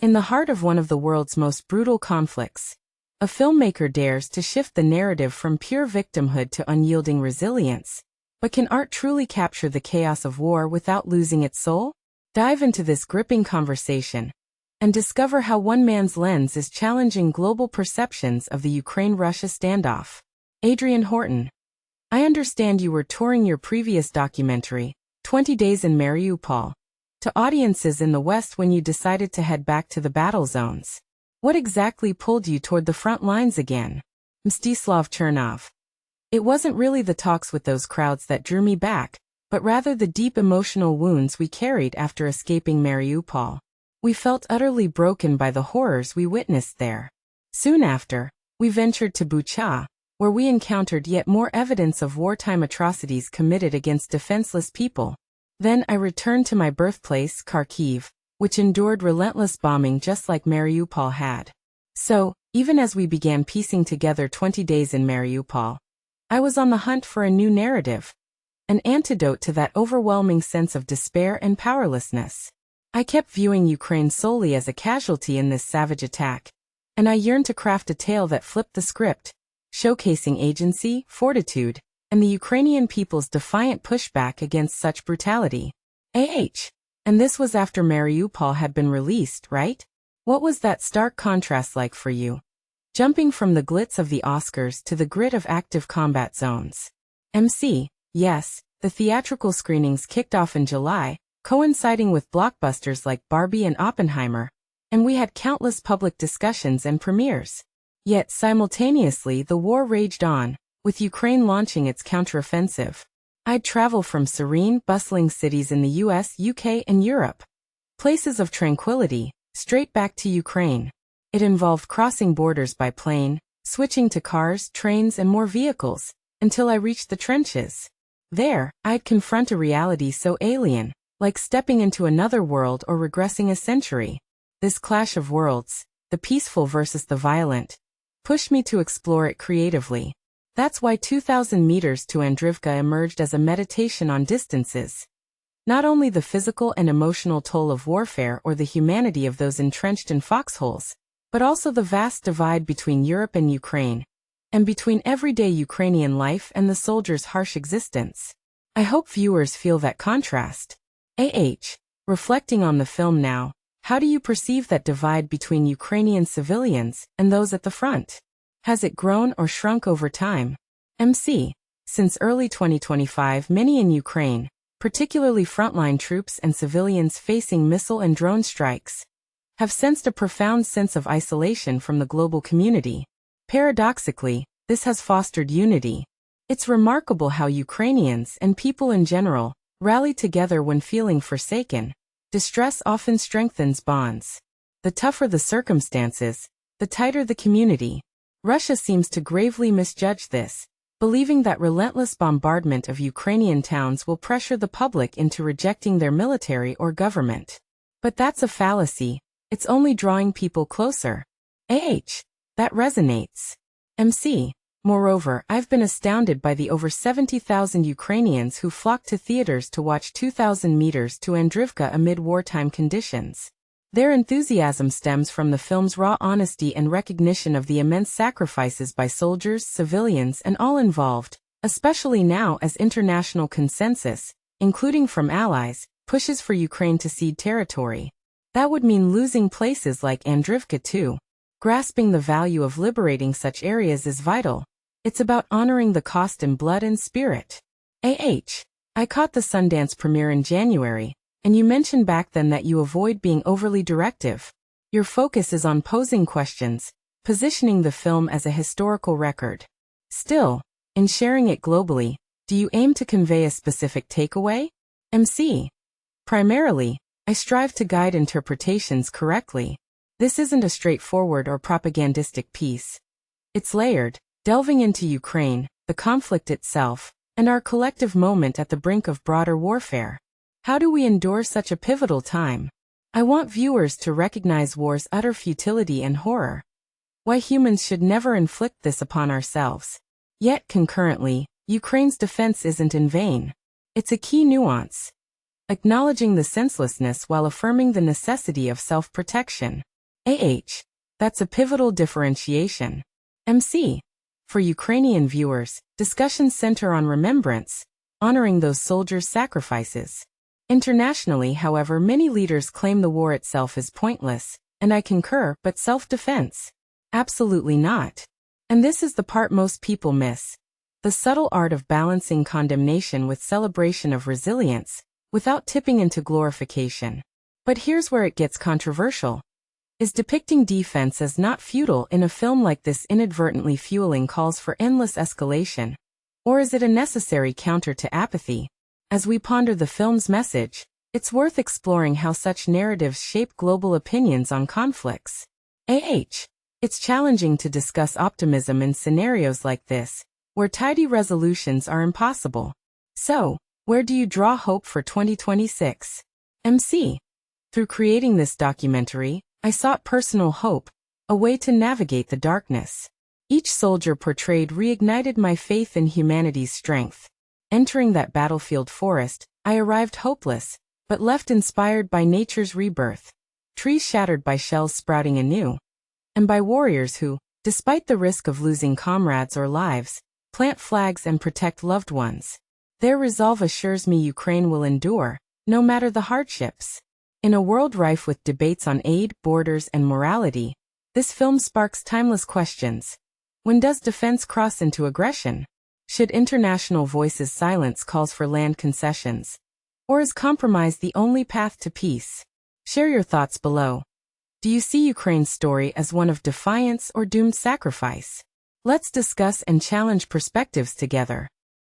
In the heart of one of the world's most brutal conflicts, a filmmaker dares to shift the narrative from pure victimhood to unyielding resilience. But can art truly capture the chaos of war without losing its soul? Dive into this gripping conversation and discover how one man's lens is challenging global perceptions of the Ukraine-Russia standoff. Adrian Horton. I understand you were touring your previous documentary, 20 Days in Mariupol, to audiences in the West when you decided to head back to the battle zones. What exactly pulled you toward the front lines again? Mstyslav Chernov. It wasn't really the talks with those crowds that drew me back, but rather the deep emotional wounds we carried after escaping Mariupol. We felt utterly broken by the horrors we witnessed there. Soon after, we ventured to Bucha, where we encountered yet more evidence of wartime atrocities committed against defenseless people. Then I returned to my birthplace, Kharkiv, which endured relentless bombing just like Mariupol had. So, even as we began piecing together 20 Days in Mariupol, I was on the hunt for a new narrative, an antidote to that overwhelming sense of despair and powerlessness. I kept viewing Ukraine solely as a casualty in this savage attack, and I yearned to craft a tale that flipped the script, showcasing agency, fortitude, and the Ukrainian people's defiant pushback against such brutality. And this was after Mariupol had been released, right? What was that stark contrast like for you? Jumping from the glitz of the Oscars to the grit of active combat zones. Yes, the theatrical screenings kicked off in July, coinciding with blockbusters like Barbie and Oppenheimer, and we had countless public discussions and premieres. Yet simultaneously the war raged on, with Ukraine launching its counteroffensive. I'd travel from serene, bustling cities in the US, UK, and Europe, places of tranquility, straight back to Ukraine. It involved crossing borders by plane, switching to cars, trains, and more vehicles, until I reached the trenches. There, I'd confront a reality so alien, like stepping into another world or regressing a century. This clash of worlds, the peaceful versus the violent, pushed me to explore it creatively. That's why 2,000 meters to Andriivka emerged as a meditation on distances. Not only the physical and emotional toll of warfare or the humanity of those entrenched in foxholes, but also the vast divide between Europe and Ukraine, and between everyday Ukrainian life and the soldiers' harsh existence. I hope viewers feel that contrast. Reflecting on the film now, how do you perceive that divide between Ukrainian civilians and those at the front? Has it grown or shrunk over time? Since early 2025, many in Ukraine, particularly frontline troops and civilians facing missile and drone strikes, have sensed a profound sense of isolation from the global community. Paradoxically, this has fostered unity. It's remarkable how Ukrainians and people in general rally together when feeling forsaken. Distress often strengthens bonds. The tougher the circumstances, the tighter the community. Russia seems to gravely misjudge this, believing that relentless bombardment of Ukrainian towns will pressure the public into rejecting their military or government. But that's a fallacy. It's only drawing people closer. That resonates. Moreover, I've been astounded by the over 70,000 Ukrainians who flocked to theaters to watch 2,000 meters to Andriivka amid wartime conditions. Their enthusiasm stems from the film's raw honesty and recognition of the immense sacrifices by soldiers, civilians, and all involved, especially now as international consensus, including from allies, pushes for Ukraine to cede territory. That would mean losing places like Andriivka too. Grasping the value of liberating such areas is vital. It's about honoring the cost in blood and spirit. I caught the Sundance premiere in January, and you mentioned back then that you avoid being overly directive. Your focus is on posing questions, positioning the film as a historical record. Still, in sharing it globally, do you aim to convey a specific takeaway? Primarily, I strive to guide interpretations correctly. This isn't a straightforward or propagandistic piece. It's layered, delving into Ukraine, the conflict itself, and our collective moment at the brink of broader warfare. How do we endure such a pivotal time? I want viewers to recognize war's utter futility and horror. Why humans should never inflict this upon ourselves. Yet concurrently, Ukraine's defense isn't in vain. It's a key nuance. Acknowledging the senselessness while affirming the necessity of self-protection. That's a pivotal differentiation. MC. For Ukrainian viewers, discussions center on remembrance, honoring those soldiers' sacrifices. Internationally, however, many leaders claim the war itself is pointless, and I concur, but self-defense? Absolutely not. And this is the part most people miss. The subtle art of balancing condemnation with celebration of resilience, without tipping into glorification. But here's where it gets controversial. Is depicting defense as not futile in a film like this inadvertently fueling calls for endless escalation? Or is it a necessary counter to apathy? As we ponder the film's message, it's worth exploring how such narratives shape global opinions on conflicts. It's challenging to discuss optimism in scenarios like this, where tidy resolutions are impossible. So, where do you draw hope for 2026? MC. Through creating this documentary, I sought personal hope, a way to navigate the darkness. Each soldier portrayed reignited my faith in humanity's strength. Entering that battlefield forest, I arrived hopeless, but left inspired by nature's rebirth. Trees shattered by shells sprouting anew. And by warriors who, despite the risk of losing comrades or lives, plant flags and protect loved ones. Their resolve assures me Ukraine will endure, no matter the hardships. In a world rife with debates on aid, borders, and morality, this film sparks timeless questions. When does defense cross into aggression? Should international voices silence calls for land concessions? Or is compromise the only path to peace? Share your thoughts below. Do you see Ukraine's story as one of defiance or doomed sacrifice? Let's discuss and challenge perspectives together.